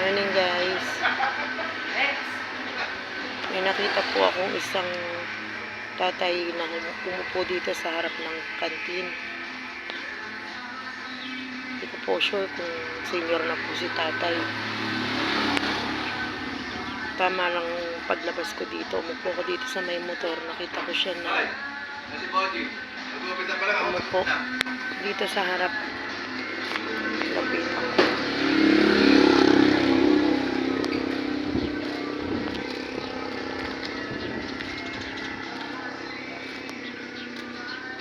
Morning guys. May nakita po akong isang tatay na umupo dito sa harap ng kantin. Hindi ko po sure kung senior na po si tatay. Tama lang paglabas ko dito. Umupo ko dito sa may motor. Nakita ko siya na umupo dito sa harap. Lapitan ko.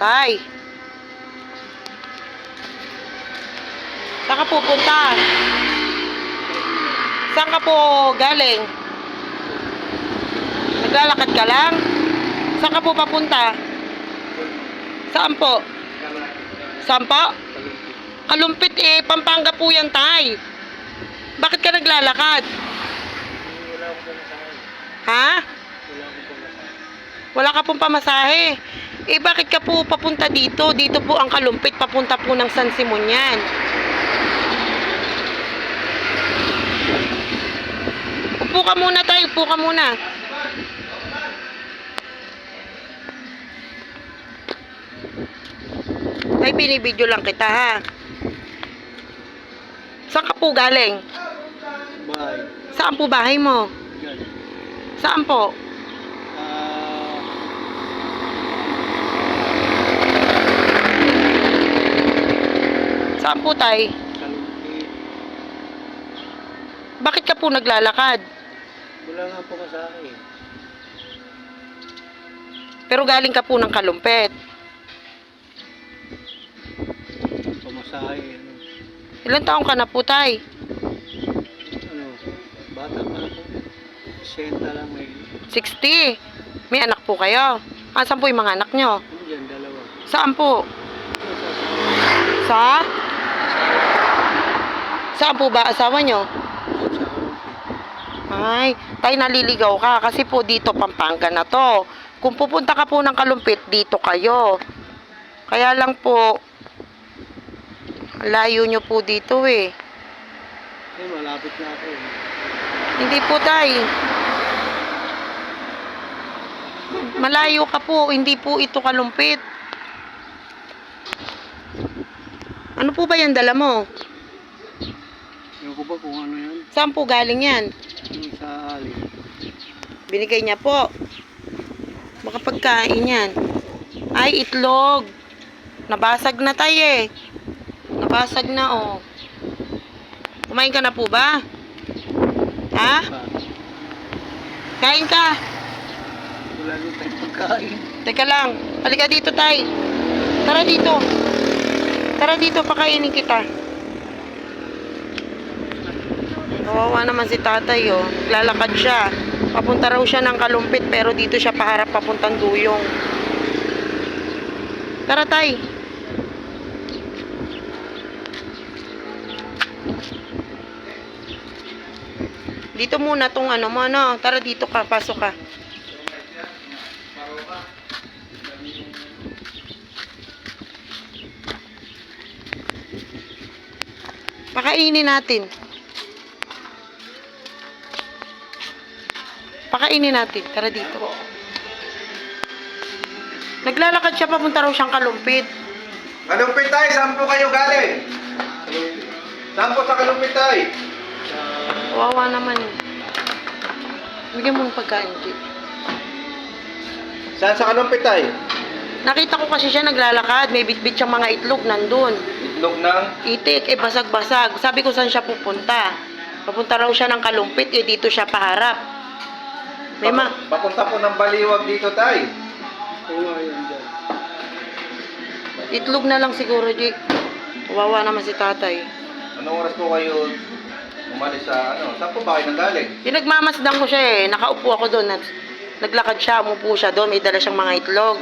Tay! Saan ka pupunta? Saan ka po galing? Naglalakad ka lang? Saan ka po papunta? Saan po? Saan po? Kalumpit eh, Pampanga po yan, tay. Bakit ka naglalakad? Ha? Wala ka pong pamasahe. Eh, bakit ka po papunta dito? Dito po ang Kalumpit, papunta po ng San Simon yan. Upo ka muna tayo, upo ka muna. Ay, binibidyo lang kita, ha? Saan ka po galing? Bahay. Saan po bahay mo? Yan. Saan po? Saan po, tay? Kalumpit. Bakit ka po naglalakad? Wala nga pamasahe. Pero galing ka po ng Kalumpit. Pamasahe. Ilan taong ka na po, tay? Bata pa na po. 60 lang may. 60. May anak po kayo. Saan po yung mga anak nyo? Yan, dalawa. Saan po? Sa? Saan po ba asawa nyo? Sa Kalumpit. Ay, tay, naliligaw ka kasi po dito Pampanga na to. Kung pupunta ka po ng Kalumpit, dito kayo. Kaya lang po, layo nyo po dito eh. Eh, malapit na ako. Hindi po, tay. Malayo ka po, hindi po ito Kalumpit. Ano po ba yan dala mo? Ewan ko ba kung ano yan? Saan po galing yan? Yung sa ali. Binigay niya po. Baka pagkain yan. Ay, itlog. Nabasag na tayo eh. Nabasag na oh. Kumain ka na po ba? Ha? Kain ka. Wala nang tayong pagkain. Teka lang. Halika dito, tay. Tara dito. Tara dito, pakainin kita. Kawawa naman si tatay, oh. Lalakad siya. Papunta raw siya ng Kalumpit, pero dito siya paharap papuntang Duyong. Tara, tay. Dito muna tong ano mo, ano. Tara dito ka, pasok ka. Pakainin natin. Pakainin natin. Tara dito. Naglalakad siya, papunta raw siyang Kalumpit. Kalumpit tayo, saan po kayo galing? Saan po sa Kalumpit tayo? Wawa naman eh. Bigyan mo ng pagkain, Jake. Saan sa Kalumpit tayo? Nakita ko kasi siya naglalakad. May bitbit siyang mga itlog nandun. Itlog ng... Itik, basag-basag. Sabi ko saan siya pupunta. Papunta raw siya ng Kalumpit, dito siya paharap. May Papunta po ng Baliwag dito tayo. Oo nga yan dyan. itlog na lang siguro, Jake. Wawa naman si tatay. Anong oras po kayo umalis sa ano? Saan po ba kayo nanggaling? Yung nagmamasdan ko siya eh. Nakaupo ako doon. Naglakad siya, umupo siya doon. May dala siyang mga itlog.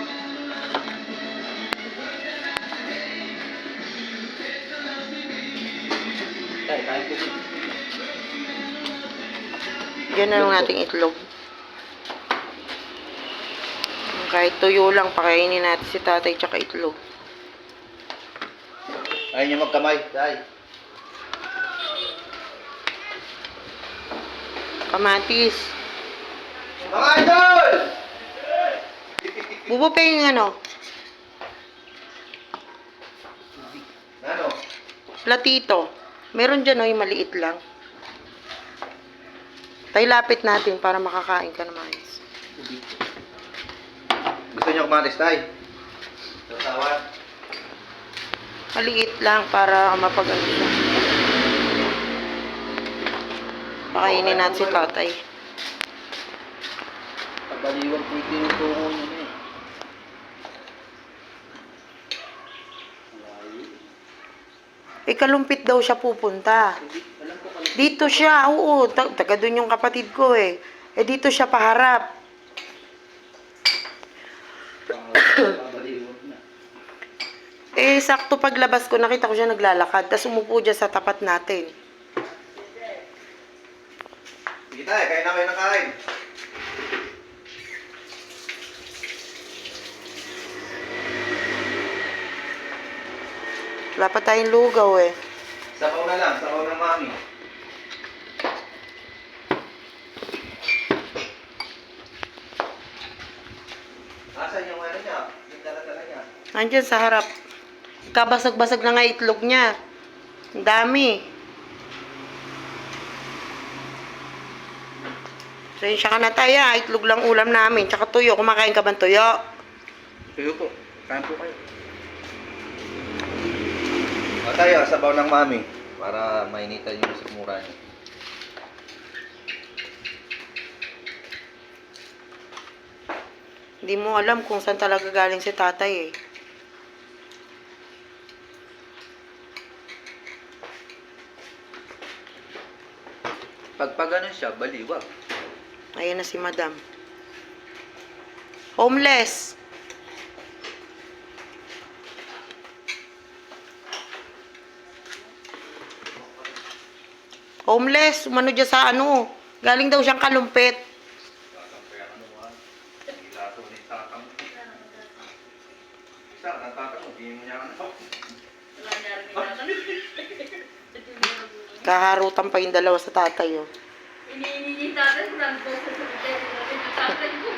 Tayo, kain po. Yan na lang nating itlog. Kahit tuyo lang, pakainin natin si tatay tsaka itlog. Ayaw niyo magkamay. Tayo. Kamatis. Mga idol! Bubo pa yung ano, Ano? platito. Meron dyan, oh, yung maliit lang. Tayo lapit natin para makakain ka naman. Gusto niyo kumatis tayo? Tatawan? Maliit lang para mapag-ano siya. Pakainin natin si tatay. Pabaliwag po yung tinutungo niya na eh. Kalumpit daw siya pupunta. Alam ko pala. Dito siya, oo. Taga doon yung kapatid ko eh. Dito siya paharap. Pabaliwag na. Sakto paglabas ko, nakita ko siya naglalakad. Tapos umupo dyan sa tapat natin. Sige tayo, kain na kayo ng kain. Wala pa tayong lugaw eh. Sabaw na lang, sabaw ng mami. Asan yung ano niya? Yung dala-dala niya? Nandiyan sa harap. Kabasag-basag na nga itlog niya. Ang dami. Sensya ka na tayo. Itlog lang ulam namin. Tsaka tuyo. Kumakain ka ba ng tuyo? Tuyo po. Kain po kayo. O tayo, sabaw ng mami. Para mainitan yung mura niya. Hindi mo alam kung saan talaga galing si tatay eh. Pag ganun siya, baliwag. Ayan na si madam. Homeless. Homeless. Umano dyan sa ano. Galing daw siyang kalumpit. Kaharutan pa yung dalawa sa tatay oh. Ini tatay, kurang dosa sa tatay ko.